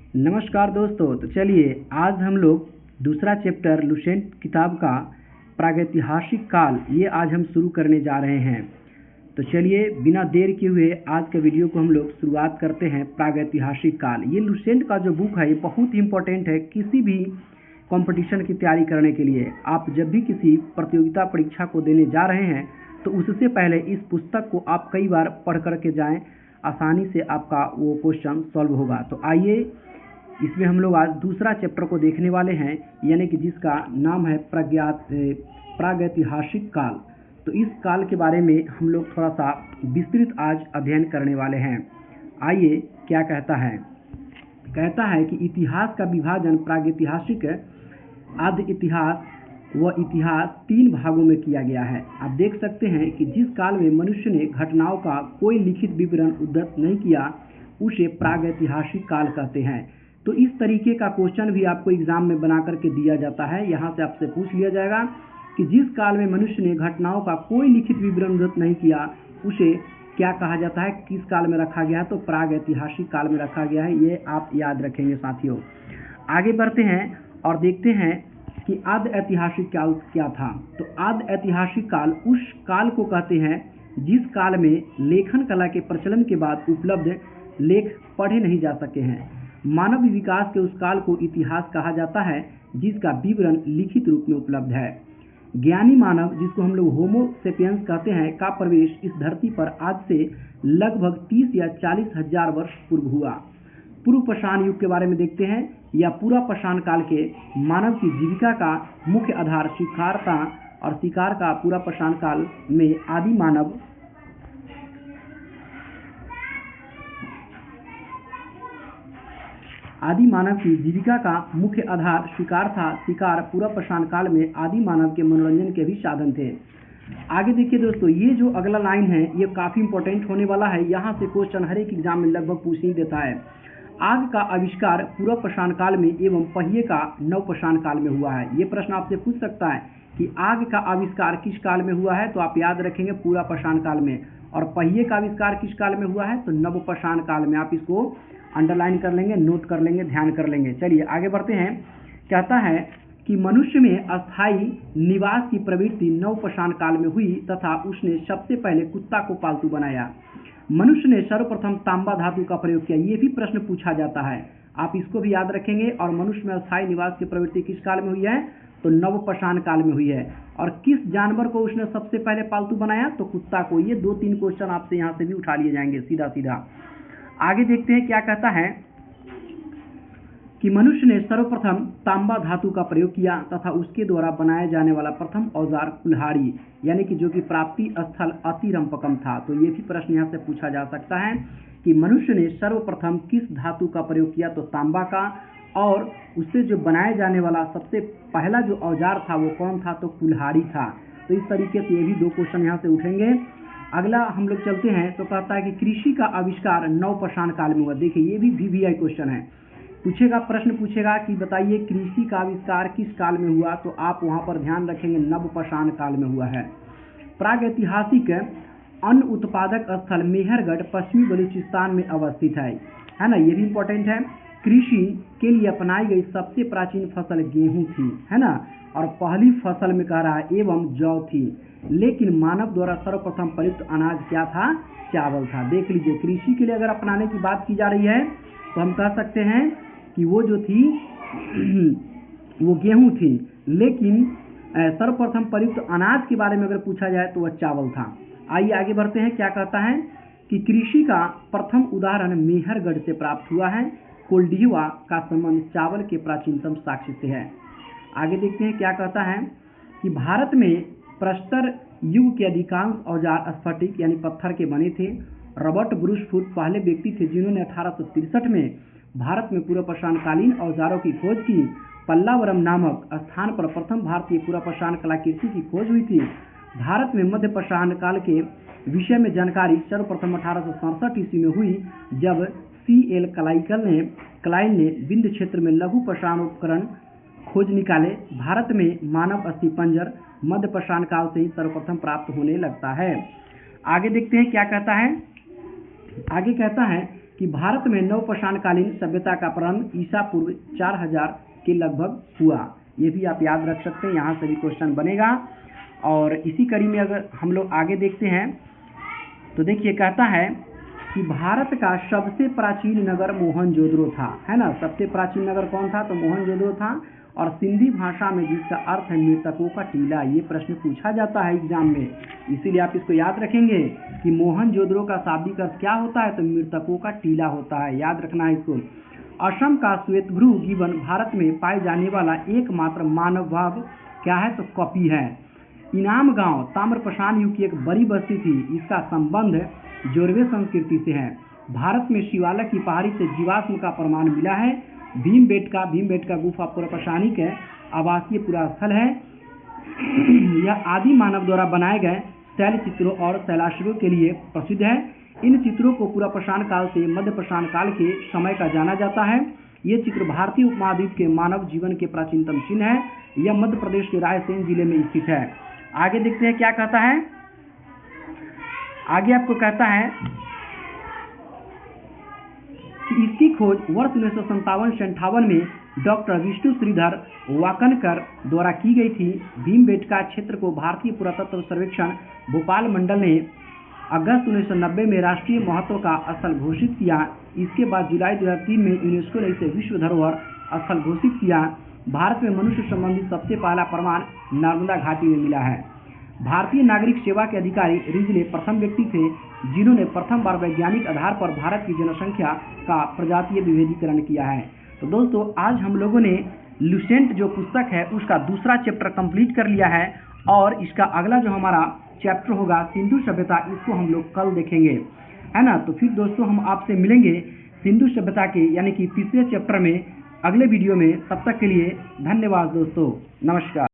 नमस्कार दोस्तों। तो चलिए आज हम लोग दूसरा चैप्टर लुसेंट किताब का प्रागैतिहासिक काल ये आज हम शुरू करने जा रहे हैं। तो चलिए बिना देर किए हुए आज के वीडियो को हम लोग शुरुआत करते हैं। प्रागैतिहासिक काल ये लुसेंट का जो बुक है ये बहुत ही इम्पोर्टेंट है किसी भी कंपटीशन की तैयारी करने के लिए। आप जब भी किसी प्रतियोगिता परीक्षा को देने जा रहे हैं तो उससे पहले इस पुस्तक को आप कई बार पढ़ करके जाएं, आसानी से आपका वो क्वेश्चन सॉल्व होगा। तो आइए इसमें हम लोग आज दूसरा चैप्टर को देखने वाले हैं, यानी कि जिसका नाम है प्रागैतिहासिक काल। तो इस काल के बारे में हम लोग थोड़ा सा विस्तृत आज अध्ययन करने वाले हैं। आइए क्या कहता है। कहता है कि इतिहास का विभाजन प्रागैतिहासिक, आद्य इतिहास व इतिहास 3 भागों में किया गया है। आप देख सकते हैं कि जिस काल में मनुष्य ने घटनाओं का कोई लिखित विवरण उद्धृत नहीं किया उसे प्रागैतिहासिक काल कहते हैं। तो इस तरीके का क्वेश्चन भी आपको एग्जाम में बना करके दिया जाता है। यहाँ से आपसे पूछ लिया जाएगा कि जिस काल में मनुष्य ने घटनाओं का कोई लिखित विवरण उद्धृत नहीं किया उसे क्या कहा जाता है, किस काल में रखा गया है, तो प्रागैतिहासिक काल में रखा गया है। ये आप याद रखेंगे साथियों। आगे बढ़ते हैं और देखते हैं कि आद्य ऐतिहासिक काल क्या था। तो आद्य ऐतिहासिक काल उस काल को कहते हैं जिस काल में लेखन कला के प्रचलन के बाद उपलब्ध लेख पढ़े नहीं जा सके हैं। मानव विकास के उस काल को इतिहास कहा जाता है जिसका विवरण लिखित रूप में उपलब्ध है। ज्ञानी मानव, जिसको हम लोग होमो सेपियंस कहते हैं, का प्रवेश इस धरती पर आज से लगभग 30 या 40 हजार वर्ष पूर्व हुआ। पूर्व पाषाण युग के बारे में देखते हैं। या पूरा पाषाण काल के मानव की जीविका का मुख्य आधार शिकार था और शिकार का पूरा पाषाण काल में आदि मानव की जीविका का मुख्य आधार शिकार था। शिकार पूरा पाषाण काल में आदि मानव के मनोरंजन के भी साधन थे। आगे देखिए दोस्तों, ये जो अगला लाइन है ये काफी इंपॉर्टेंट होने वाला है। यहाँ से क्वेश्चन हर एक एग्जाम में लगभग पूछ ही देता है। आग का आविष्कार पूरा पाषाण काल में एवं पहिए का नव पाषाण काल में हुआ है। ये प्रश्न आपसे पूछ सकता है कि आग का आविष्कार किस काल में हुआ है, तो आप याद रखेंगे पूरा पाषाण काल में। और पहिए का आविष्कार किस काल में हुआ है, तो नव पाषाण काल में। आप इसको अंडरलाइन कर लेंगे, नोट कर लेंगे, ध्यान कर लेंगे। चलिए आगे बढ़ते हैं। कहता है कि मनुष्य में अस्थायी निवास की प्रवृत्ति नव पाषाण काल में हुई तथा उसने सबसे पहले कुत्ता को पालतू बनाया। मनुष्य ने सर्वप्रथम तांबा धातु का प्रयोग किया। ये भी प्रश्न पूछा जाता है, आप इसको भी याद रखेंगे। और मनुष्य में अस्थायी निवास की प्रवृत्ति किस काल में हुई है, तो नव पाषाण काल में हुई है। और किस जानवर को उसने सबसे पहले पालतू बनाया, तो कुत्ता को। ये 2-3 क्वेश्चन आपसे यहाँ से भी उठा लिए जाएंगे सीधा सीधा। आगे देखते हैं क्या कहता है कि मनुष्य ने सर्वप्रथम तांबा धातु का प्रयोग किया तथा उसके द्वारा बनाया जाने वाला प्रथम औजार कुल्हाड़ी, यानी कि जो कि प्राप्ति स्थल अतिरंपकम था। तो ये भी प्रश्न यहाँ से पूछा जा सकता है कि मनुष्य ने सर्वप्रथम किस धातु का प्रयोग किया, तो तांबा का। और उससे जो बनाया जाने वाला सबसे पहला जो औजार था वो कौन था, तो कुल्हाड़ी था। तो इस तरीके से ये भी 2 क्वेश्चन यहाँ से उठेंगे। अगला हम लोग चलते हैं। तो कहता है कि कृषि का आविष्कार नव पाषाण काल में हुआ। देखिए ये भी VVI क्वेश्चन है, प्रश्न पूछेगा कि बताइए कृषि का आविष्कार किस काल में हुआ, तो आप वहां पर ध्यान रखेंगे नव पाषाण काल में हुआ है। प्रागैतिहासिक अन्न उत्पादक स्थल मेहरगढ़ पश्चिमी बलूचिस्तान में अवस्थित है ना। ये भी इंपॉर्टेंट है। कृषि के लिए अपनाई गई सबसे प्राचीन फसल गेहूं थी, है ना। और पहली फसल में कह रहा है एवं जौ थी। लेकिन मानव द्वारा सर्वप्रथम प्रयुक्त अनाज क्या था, चावल था। देख लीजिए, कृषि के लिए अगर अपनाने की बात की जा रही है तो हम कह सकते हैं कि वो जो थी वो गेहूं थी। लेकिन सर्वप्रथम प्रयुक्त अनाज के बारे में अगर पूछा जाए तो वह चावल था। आइए आगे बढ़ते हैं। क्या कहता है कि कृषि का प्रथम उदाहरण मेहरगढ़ से प्राप्त हुआ है। कोल्डिवा का संबंध चावल के प्राचीनतम साक्ष्य से है। आगे देखते हैं क्या कहता है कि भारत में प्रस्तर युग के अधिकांश औजार स्फटिक यानी पत्थर के बने थे। रॉबर्ट ब्रूस फुट पहले व्यक्ति थे जिन्होंने 1863 में भारत में पूर्व पाषाणकालीन औजारों की खोज की। पल्लावरम नामक स्थान पर प्रथम भारतीय पूर्व पाषाण कलाकृति की खोज हुई थी। भारत में मध्य पाषाण काल के विषय में जानकारी सर्वप्रथम 1867 ईस्वी में हुई, जब CL क्लाइन ने विंध्य क्षेत्र में लघु पाषाण उपकरण खोज निकाले। भारत में मानव अस्थिपंजर मध्य पाषाण काल से ही सर्वप्रथम प्राप्त होने लगता है। आगे देखते हैं क्या कहता है। आगे कहता है कि भारत में नवपाषाणकालीन सभ्यता का प्रारंभ ईसा पूर्व 4000 के लगभग हुआ। ये भी आप याद रख सकते हैं, यहाँ से भी क्वेश्चन बनेगा। और इसी कड़ी में अगर हम लोग आगे देखते हैं तो देखिए कहता है कि भारत का सबसे प्राचीन नगर मोहनजोदड़ो था, है ना। सबसे प्राचीन नगर कौन था? तो मोहनजोदड़ो था। और सिंधी भाषा में जिसका अर्थ है मृतकों का टीला। ये प्रश्न पूछा जाता है एग्जाम में, इसीलिए आप इसको याद रखेंगे कि मोहनजोदड़ो का शाब्दिक अर्थ क्या होता है? तो मृतकों का टीला होता है, याद रखना है इसको। असम का श्वेतभ्रू गिबन भारत में पाए जाने वाला एकमात्र मानव भाग क्या है? तो कॉपी है। इनाम गांव ताम्रपाषाण युग की एक बड़ी बस्ती थी, इसका संबंध जोरवे संस्कृति से है। भारत में शिवालक की पहाड़ी से जीवाश्म का प्रमाण मिला है। भीमबेटका गुफा पुरपशानिक आवासीय पुरास्थल है। यह आदि मानव द्वारा बनाए गए शैल चित्रों और शैलाश्रयों के लिए प्रसिद्ध है। इन चित्रों को पुरपाषाण काल से मध्य पाषाण काल के समय का जाना जाता है। ये चित्र भारतीय उपमहाद्वीप के मानव जीवन के प्राचीनतम चिन्ह है। यह मध्य प्रदेश के रायसेन जिले में स्थित है। आगे देखते हैं क्या कहता है। आगे आपको कहता है कि इसकी खोज वर्ष 1957 में डॉक्टर विष्णु श्रीधर वाकनकर द्वारा की गई थी। भीमबेटका क्षेत्र को भारतीय पुरातत्व सर्वेक्षण भोपाल मंडल ने अगस्त 1990 में राष्ट्रीय महत्व का स्थल घोषित किया। इसके बाद जुलाई 2003 में यूनेस्को ने इसे विश्व धरोहर स्थल घोषित किया। भारत में मनुष्य संबंधी सबसे पहला प्रमाण नर्मदा घाटी में मिला है। भारतीय नागरिक सेवा के अधिकारी रिजले प्रथम व्यक्ति थे जिन्होंने प्रथम बार वैज्ञानिक आधार पर भारत की जनसंख्या का प्रजातीय विभेदीकरण किया है। तो दोस्तों आज हम लोगों ने लुसेंट जो पुस्तक है उसका दूसरा चैप्टर कंप्लीट कर लिया है और इसका अगला जो हमारा चैप्टर होगा सिंधु सभ्यता, इसको हम लोग कल देखेंगे, है ना। तो फिर दोस्तों हम आपसे मिलेंगे सिंधु सभ्यता के यानी कि तीसरे चैप्टर में अगले वीडियो में। तब तक के लिए धन्यवाद दोस्तों, नमस्कार।